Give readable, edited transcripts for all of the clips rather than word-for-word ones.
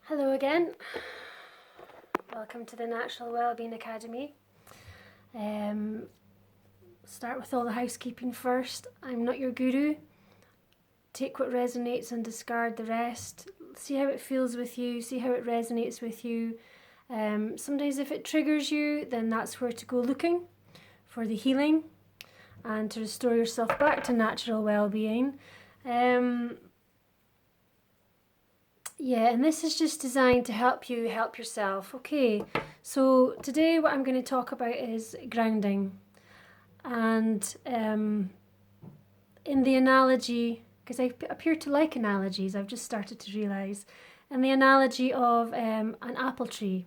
Hello again. Welcome to the Natural Wellbeing Academy. Start with all the housekeeping first. I'm not your guru. Take what resonates and discard the rest. See how it feels with you. See how it resonates with you. Sometimes if it triggers you, then that's where to go looking for the healing and to restore yourself back to natural well-being. Yeah, and this is just designed to help you help yourself. Okay, so today what I'm going to talk about is grounding. And in the analogy, because I appear to like analogies, I've just started to realise, and the analogy of an apple tree.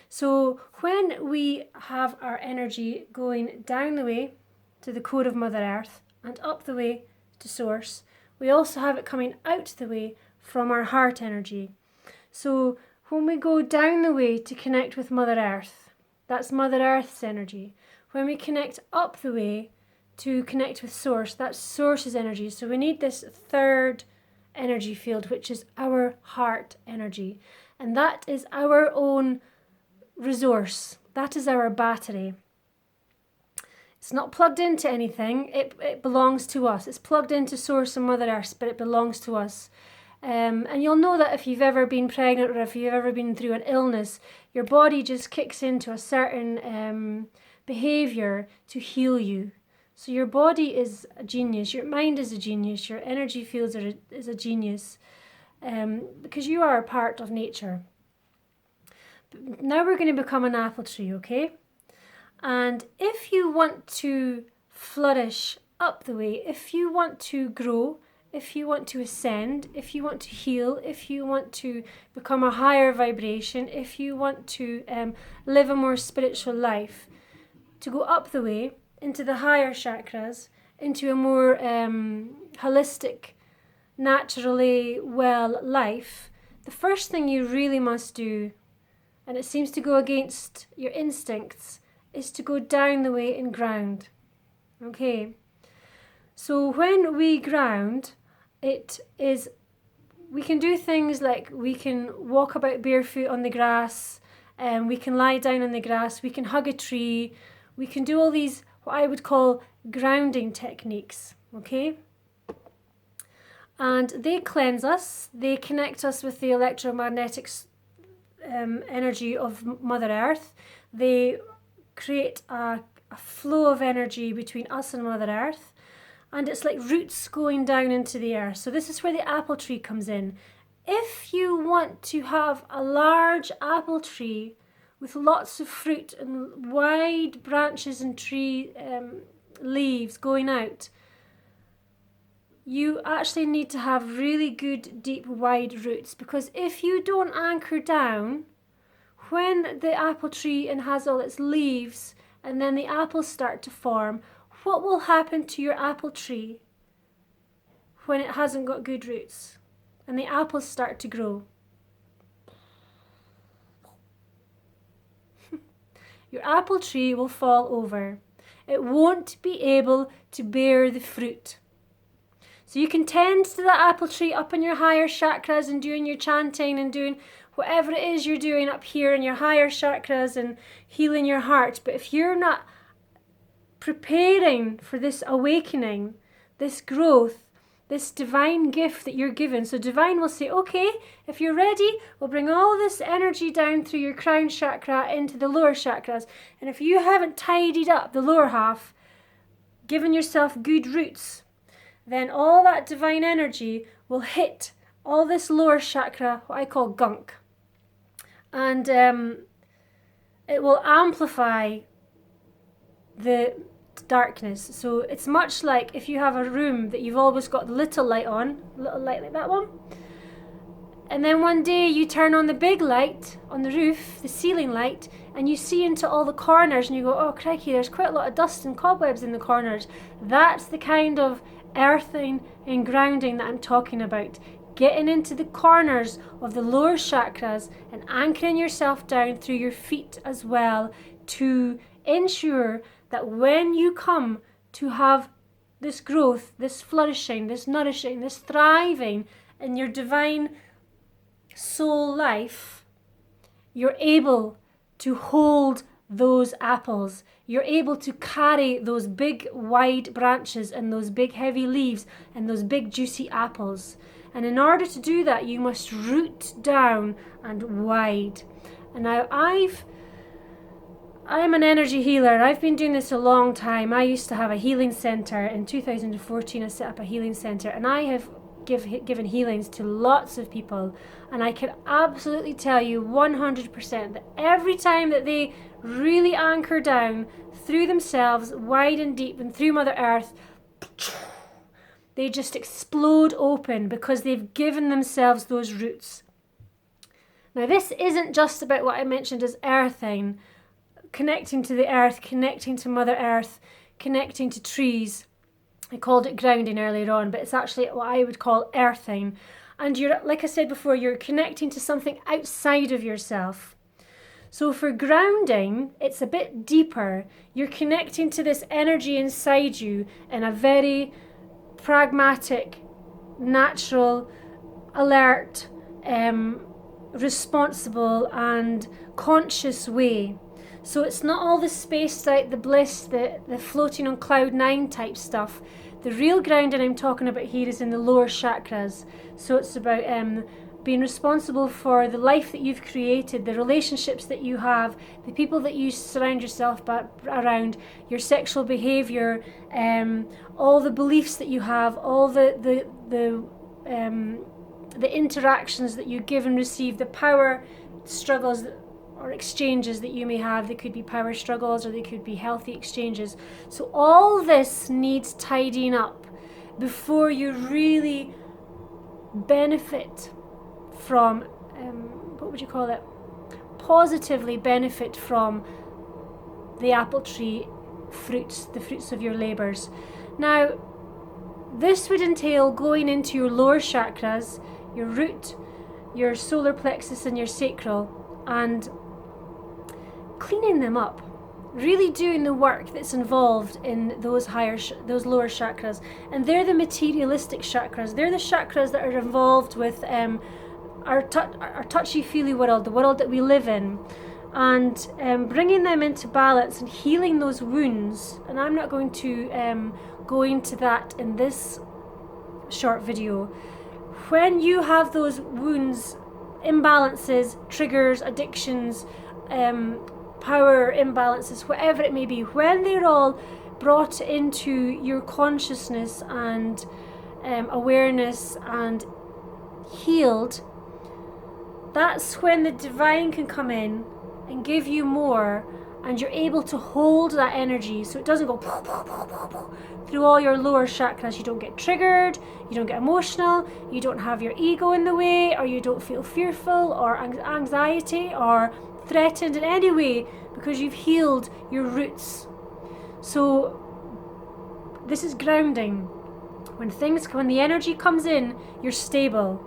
So when we have our energy going down the way to the core of Mother Earth and up the way to Source, we also have it coming out the way from our heart energy. So when we go down the way to connect with Mother Earth, that's Mother Earth's energy. When we connect up the way to connect with Source, that's Source's energy. So we need this third energy field, which is our heart energy. And that is our own resource. That is our battery. It's not plugged into anything. It belongs to us. It's plugged into Source and Mother Earth, but it belongs to us. And you'll know that if you've ever been pregnant or if you've ever been through an illness, your body just kicks into a certain behaviour to heal you. So your body is a genius, your mind is a genius, your energy fields is a genius, because you are a part of nature. But now we're going to become an apple tree, okay? And if you want to flourish up the way, if you want to grow, if you want to ascend, if you want to heal, if you want to become a higher vibration, if you want to live a more spiritual life, to go up the way into the higher chakras, into a more holistic, naturally well life, the first thing you really must do, and it seems to go against your instincts, is to go down the way and ground. Okay? So when we ground, we can do things like we can walk about barefoot on the grass, we can lie down on the grass, we can hug a tree, we can do all these what I would call grounding techniques, okay? And they cleanse us, they connect us with the electromagnetic energy of Mother Earth, they create a flow of energy between us and Mother Earth. And it's like roots going down into the earth. So this is where the apple tree comes in. If you want to have a large apple tree with lots of fruit and wide branches and tree leaves going out, you actually need to have really good, deep, wide roots. Because if you don't anchor down, when the apple tree and has all its leaves and then the apples start to form, what will happen to your apple tree when it hasn't got good roots and the apples start to grow? Your apple tree will fall over. It won't be able to bear the fruit. So you can tend to the apple tree up in your higher chakras and doing your chanting and doing whatever it is you're doing up here in your higher chakras and healing your heart. But if you're not preparing for this awakening, this growth, this divine gift that you're given. So divine will say, okay, if you're ready, we'll bring all this energy down through your crown chakra into the lower chakras. And if you haven't tidied up the lower half, given yourself good roots, then all that divine energy will hit all this lower chakra, what I call gunk. And it will amplify the darkness. So it's much like if you have a room that you've always got the little light on, little light like that one, and then one day you turn on the big light on the roof, the ceiling light, and you see into all the corners and you go, oh crikey, there's quite a lot of dust and cobwebs in the corners. That's the kind of earthing and grounding that I'm talking about. Getting into the corners of the lower chakras and anchoring yourself down through your feet as well to ensure that when you come to have this growth, this flourishing, this nourishing, this thriving in your divine soul life, you're able to hold those apples. You're able to carry those big wide branches and those big heavy leaves and those big juicy apples. And in order to do that, you must root down and wide. And now I'm an energy healer. I've been doing this a long time. I used to have a healing center. In 2014, I set up a healing center, and I have given healings to lots of people. And I can absolutely tell you 100% that every time that they really anchor down through themselves, wide and deep, and through Mother Earth, they just explode open because they've given themselves those roots. Now, this isn't just about what I mentioned as earthing, connecting to the earth, connecting to Mother Earth, connecting to trees. I called it grounding earlier on, but it's actually what I would call earthing. And you're, like I said before, you're connecting to something outside of yourself. So for grounding, it's a bit deeper. You're connecting to this energy inside you in a very pragmatic, natural, alert, responsible and conscious way. So it's not all the spaced out, the bliss, the floating on cloud 9 type stuff. The real grounding I'm talking about here is in the lower chakras. So it's about being responsible for the life that you've created, the relationships that you have, the people that you surround yourself around, your sexual behaviour, all the beliefs that you have, all the interactions that you give and receive, the power struggles or exchanges that you may have. They could be power struggles or they could be healthy exchanges. So all this needs tidying up before you really benefit from, positively benefit from the apple tree fruits, the fruits of your labours. Now, this would entail going into your lower chakras, your root, your solar plexus and your sacral, and cleaning them up, really doing the work that's involved in those lower chakras. And they're the materialistic chakras. They're the chakras that are involved with our touchy-feely world, the world that we live in, and bringing them into balance and healing those wounds. And I'm not going to go into that in this short video. When you have those wounds, imbalances, triggers, addictions, power imbalances, whatever it may be, when they're all brought into your consciousness and awareness and healed, that's when the divine can come in and give you more, and you're able to hold that energy so it doesn't go through all your lower chakras. You don't get triggered, you don't get emotional, you don't have your ego in the way, or you don't feel fearful or anxiety or threatened in any way, because you've healed your roots. So this is grounding. When the energy comes in, you're stable.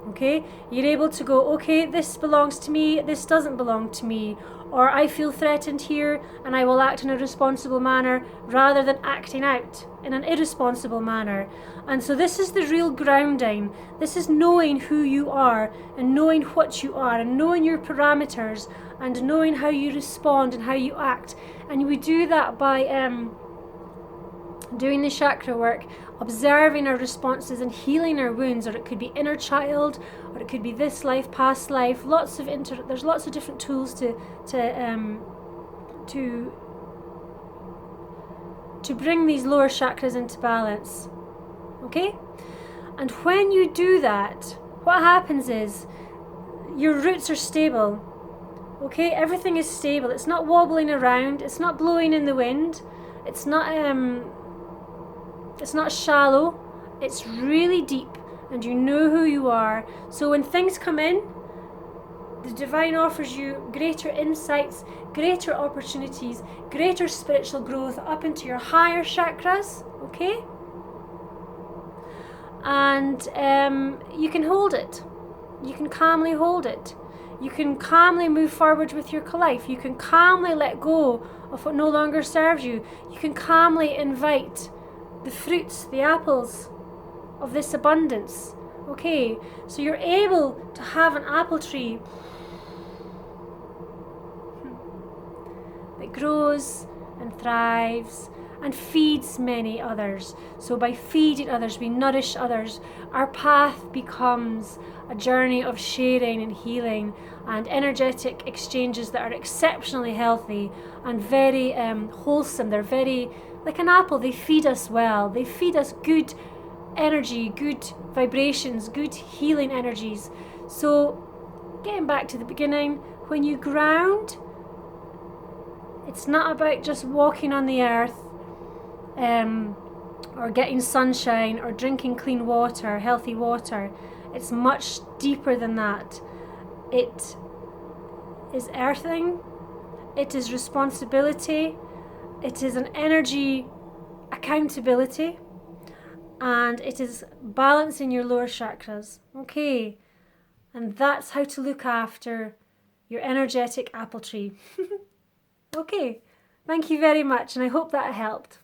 Okay, you're able to go, okay, this belongs to me, this doesn't belong to me, or I feel threatened here and I will act in a responsible manner rather than acting out in an irresponsible manner. And so this is the real grounding. This is knowing who you are and knowing what you are and knowing your parameters and knowing how you respond and how you act. And we do that by doing the chakra work, observing our responses and healing our wounds, or it could be inner child, or it could be this life, past life. There's lots of different tools to bring these lower chakras into balance. Okay? And when you do that, what happens is your roots are stable. Okay? Everything is stable. It's not wobbling around. It's not blowing in the wind. It's not shallow. It's really deep, and you know who you are. So when things come in, the divine offers you greater insights, greater opportunities, greater spiritual growth up into your higher chakras. Okay? And you can hold it. You can calmly hold it. You can calmly move forward with your life. You can calmly let go of what no longer serves you. You can calmly invite the fruits, the apples of this abundance Okay, so you're able to have an apple tree that grows and thrives and feeds many others. So by feeding others, we nourish others. Our path becomes a journey of sharing and healing and energetic exchanges that are exceptionally healthy and very wholesome. They're very, like an apple, they feed us well. They feed us good energy, good vibrations, good healing energies. So getting back to the beginning, when you ground, it's not about just walking on the earth or getting sunshine or drinking clean water, healthy water. It's much deeper than that. It is earthing, it is responsibility, it is an energy accountability, and it is balancing your lower chakras. Okay, and that's how to look after your energetic apple tree. Okay, thank you very much, and I hope that helped.